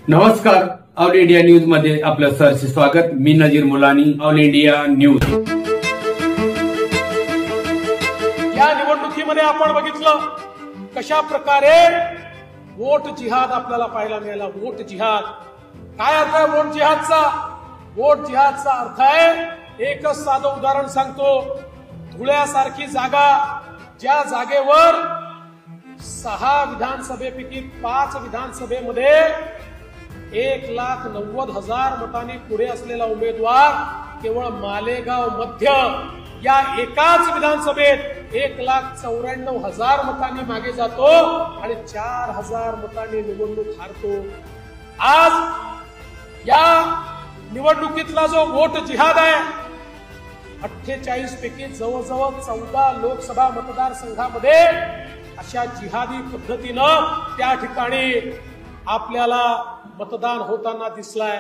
नमस्कार, all India news मध्ये आपलं सहर्ष स्वागत। मी नजीर मुलानी, ऑल इंडिया न्यूज। या निवडणुकीमध्ये आपण बघितलं कशा प्रकारे वोट जिहाद आपल्याला पाहायला मिळाला। वोट जिहाद काय अर्थ आहे? वोट जिहादचा अर्थ आहे, एकच साधं उदाहरण सांगतो। धुळ्यासारखी जागा, ज्या जागेवर 6 विधानसभेपैकी 5 विधानसभेमध्ये 1,90,000 मतांनी पुढे असलेला उमेदवार केवळ मालेगाव मध्य या एकाच विधानसभेत 1,94,000 मतांनी मागे जातो आणि 4,000 मतांनी निवडणूक हारतो। आज या निवडणुकीतला जो वोट जिहाद आहे, 48 पैकी जवळजवळ 14 लोकसभा मतदारसंघामध्ये अशा जिहादी पद्धतीनं त्या ठिकाणी आपल्याला मतदान होताना दिसलाय।